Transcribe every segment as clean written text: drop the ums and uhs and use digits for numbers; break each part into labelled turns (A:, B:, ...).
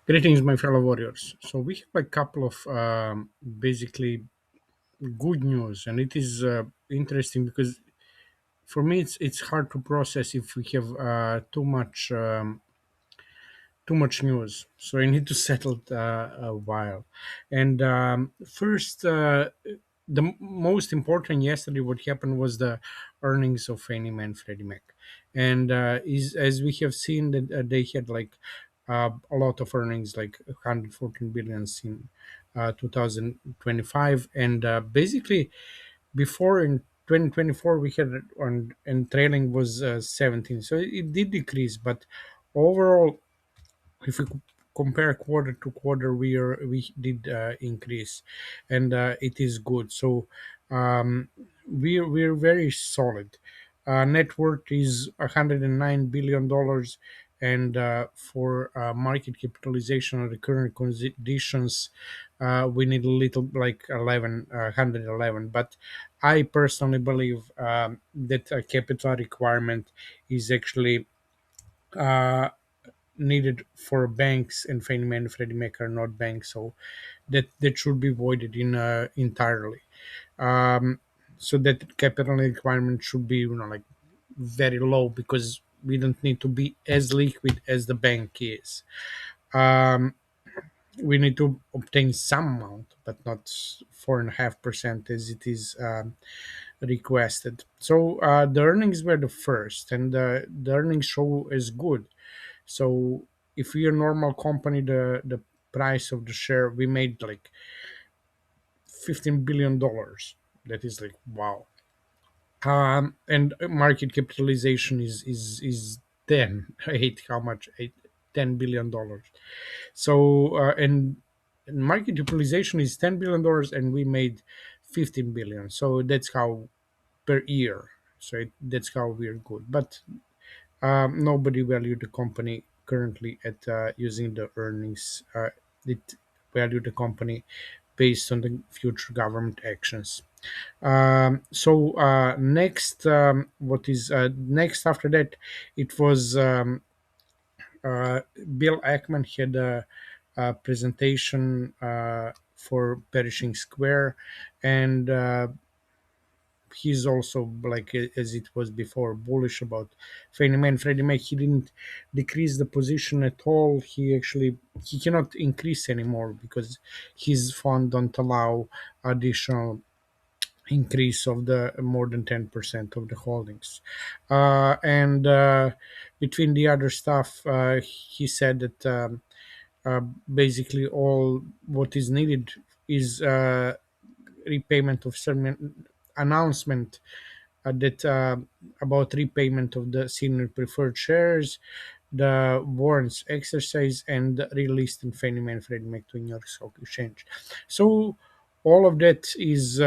A: Greetings, my fellow warriors. So we have a couple of basically good news, and it is interesting because for me it's hard to process if we have too much news. So I need to settle it a while. And first, the most important yesterday, what happened was the earnings of Fannie Mae and Freddie Mac, and is as we have seen that they had like a lot of earnings, like 114 billions in 2025, and basically before in 2024 we had on and trailing was 17, so it did decrease, but overall if we compare quarter to quarter we did increase, and it is good. So we're very solid. Net worth is 109 billion dollars, and for market capitalization under current conditions we need a little like 111, but I personally believe that a capital requirement is actually uh, needed for banks, and Fannie Mae and Freddie Mac are not banks, so that should be voided in entirely. Um, so that capital requirement should be like very low, because we don't need to be as liquid as the bank is. Um, we need to obtain some amount, but not 4.5% as it is requested. So the earnings were the first, and the earnings show is good. So if we are a normal company, the price of the share we made like $15 billion. That is like wow. And market capitalization is 10 eight how much eight $10 billion. So and market capitalization is $10 billion, and we made 15 billion. So that's how per year. So that's how we're good. But nobody valued the company currently at using the earnings. It valued the company based on the future government actions. So next, what is next after that? It was Bill Ackman had a presentation for Pershing Square, and he's also like as it was before bullish about Fannie Mae and Freddie Mac. He didn't decrease the position at all. He cannot increase anymore because his fund don't allow additional increase of the more than 10% of the holdings. And between the other stuff, he said that uh, basically all what is needed is repayment of certain announcement that about repayment of the senior preferred shares, the warrants exercise, and the released in Fannie Mae and Freddie Mac to New York Stock Exchange. So all of that is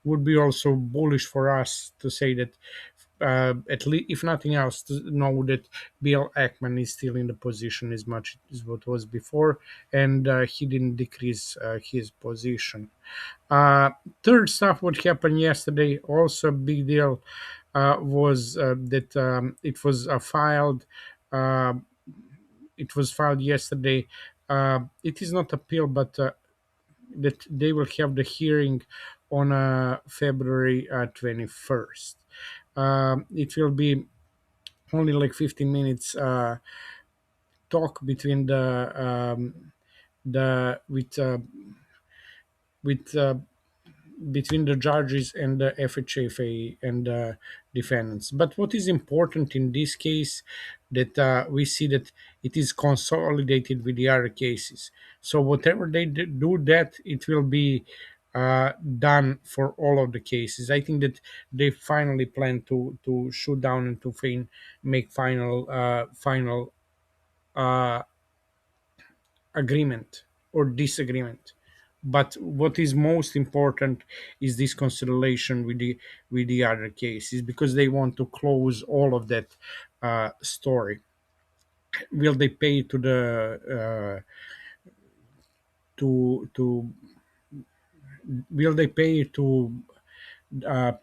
A: would be also bullish for us to say that at least if nothing else to know that Bill Ackman is still in the position as much as what was before, and he didn't decrease his position. uh, Third stuff what happened yesterday, also a big deal, was that uh, it was filed yesterday. It is not appeal, but that they will have the hearing on February 21st. It will be only like 15 minutes talk between the with between the judges and the FHFA and the defendants. But what is important in this case, that we see that it is consolidated with the other cases. So whatever they do, that it will be done for all of the cases. I think that they finally plan to shoot down and to make final uh, agreement or disagreement. But what is most important is this consideration with the other cases, because they want to close all of that story. Will they pay to the to will they pay to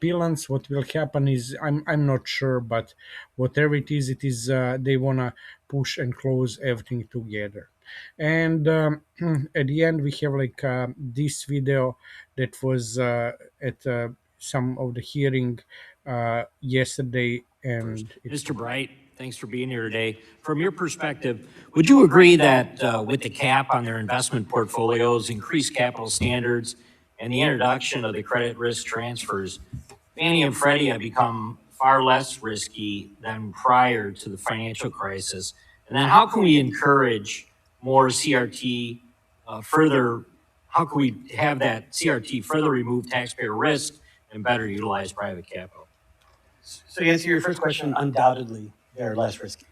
A: Pilance, what will happen is I'm not sure, but whatever it is they wanna push and close everything together. And at the end we have like this video that was at some of the hearing yesterday,
B: First,
A: and it's
B: Mr. Bright, thanks for being here today. From your perspective, would you agree that with the cap on their investment portfolios, increased capital standards, and the introduction of the credit risk transfers, Fannie and Freddie have become far less risky than prior to the financial crisis? And then how can we encourage more CRT further? How can we have that CRT further remove taxpayer risk and better utilize private capital?
C: So to answer your first question, undoubtedly they're less risky.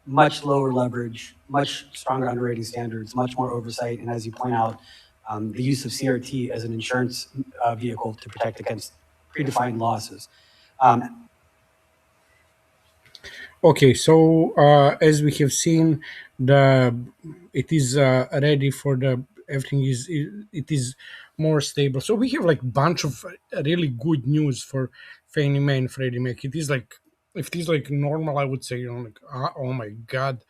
C: Much lower leverage, much stronger underwriting standards, much more oversight, and as you point out, the use of CRT as an insurance vehicle to protect against predefined losses.
A: okay. So as we have seen, the it is ready for the everything is it is more stable. So we have like bunch of really good news for Fannie Mae and Freddie Mac. It is like if it is like normal, I would say, like oh my god,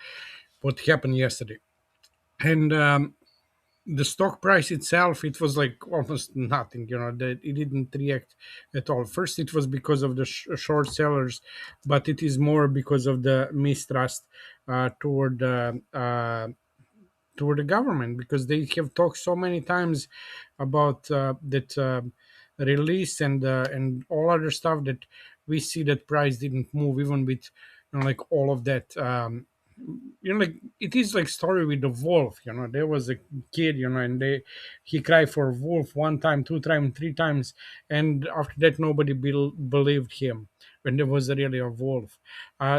A: what happened yesterday. And the stock price itself, it was like almost nothing, that it didn't react at all. First it was because of the short sellers, but it is more because of the mistrust toward the government, because they have talked so many times about that release and all other stuff, that we see that price didn't move even with like all of that. Like it is like story with the wolf. There was a kid, and he cried for wolf one time, two times, three times, and after that nobody believed him when there was really a wolf.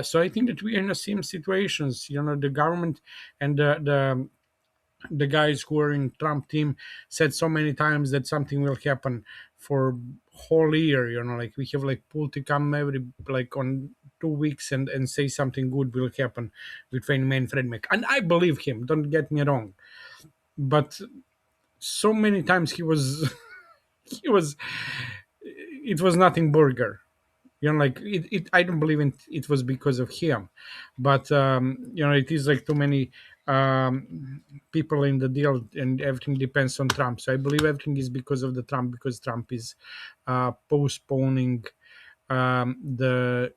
A: So I think that we are in the same situations. The government and the guys who are in Trump team said so many times that something will happen for whole year. Like we have like Pull to come every like on 2 weeks and say something good will happen with Fannie Mae and Freddie Mac, and I believe him. Don't get me wrong, but so many times he was he was it was nothing burger. Like I don't believe it was because of him, but it is like too many people in the deal, and everything depends on Trump. So I believe everything is because of the Trump, because Trump is postponing the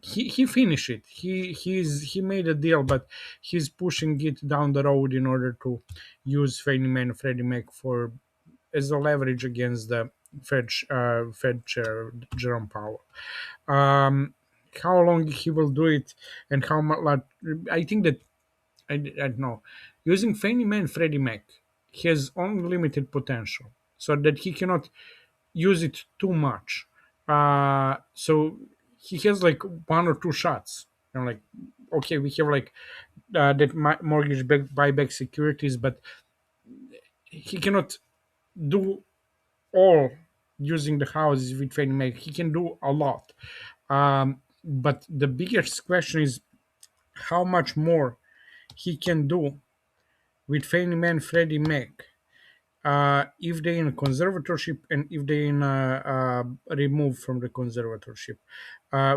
A: he finished it. He made a deal, but he's pushing it down the road in order to use Fannie Mae and Freddie Mac for as a leverage against the Fed chair Jerome Powell. um, how long he will do it, and how much, like, I think that I don't know, using Fannie Mae and Freddie Mac has unlimited potential, so that he cannot use it too much. So he has like one or two shots, like okay, we have like that mortgage buyback securities, but he cannot do all using the houses with Fannie Mae. He can do a lot. But the biggest question is how much more he can do with Fannie Mae and Freddie Mac, if they in conservatorship and if they in removed from the conservatorship,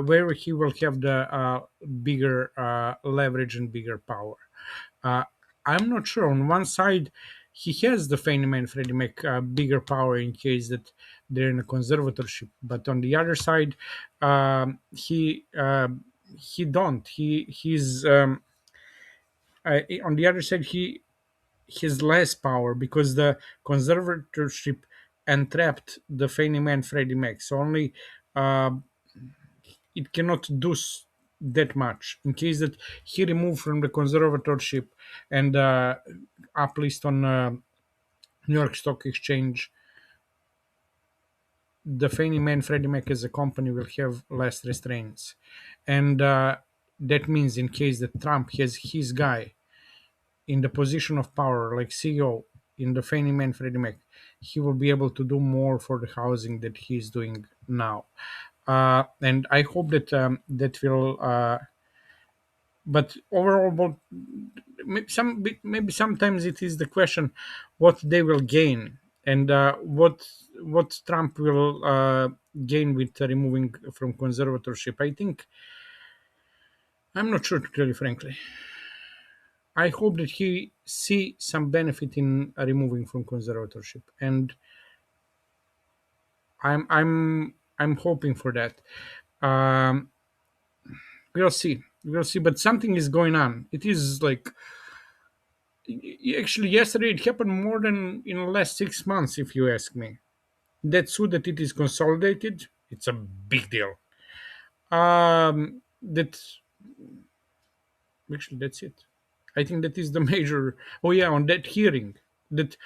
A: where he will have the bigger leverage and bigger power. Uh, I'm not sure. On one side, he has the Fannie Mae and Freddie Mac bigger power in case that they're in a conservatorship, but on the other side, he don't. He's on the other side he has less power because the conservatorship entrapped the Fannie Mae and Freddie Mac. So only uh, it cannot do that much. In case that he removed from the conservatorship and uplist on New York Stock Exchange, the Fannie Mae and Freddie Mac as a company will have less restraints, and that means in case that Trump has his guy in the position of power, like CEO in the Fannie Mae and Freddie Mac, he will be able to do more for the housing that he's doing now. And I hope that that will. But overall, maybe sometimes it is the question what they will gain And what Trump will gain with removing from conservatorship, I think, I'm not sure, to tell you frankly. I hope that he see some benefit in removing from conservatorship, and I'm hoping for that. Um, we'll see, we'll see. But something is going on. It is like, actually, yesterday it happened more than in the last 6 months, if you ask me. That's true that it is consolidated. It's a big deal. That Actually, that's it. I think that is the major. Oh yeah, on that hearing that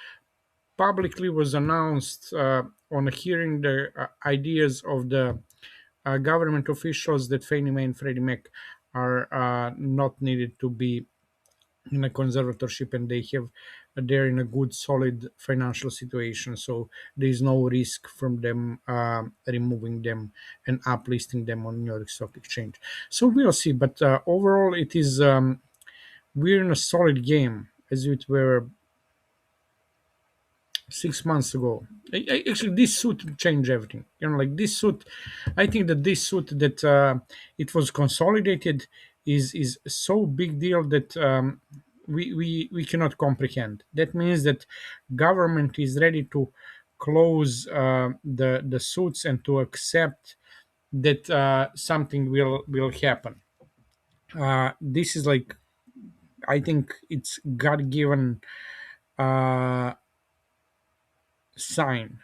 A: publicly was announced on a hearing, the ideas of the government officials that Fannie Mae and Freddie Mac are not needed to be in a conservatorship, and they're in a good solid financial situation, so there is no risk from them removing them and uplisting them on New York Stock Exchange. So we'll see, but overall it is, we're in a solid game as it were 6 months ago. Actually, this suit changed everything. Like this suit, I think that this suit that it was consolidated is so big deal that we cannot comprehend. That means that government is ready to close the suits and to accept that something will happen. This is like, I think it's God given uh, sign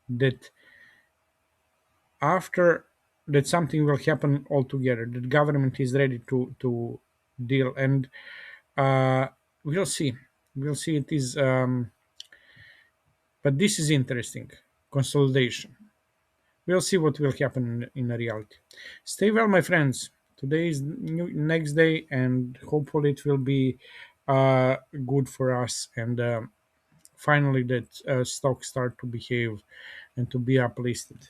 A: that after that something will happen altogether, that government is ready to deal, and uh, we'll see, we'll see. It is but this is interesting consolidation. We'll see what will happen in reality. Stay well, my friends. Today is next day, and hopefully it will be good for us, and finally that stocks start to behave and to be uplisted.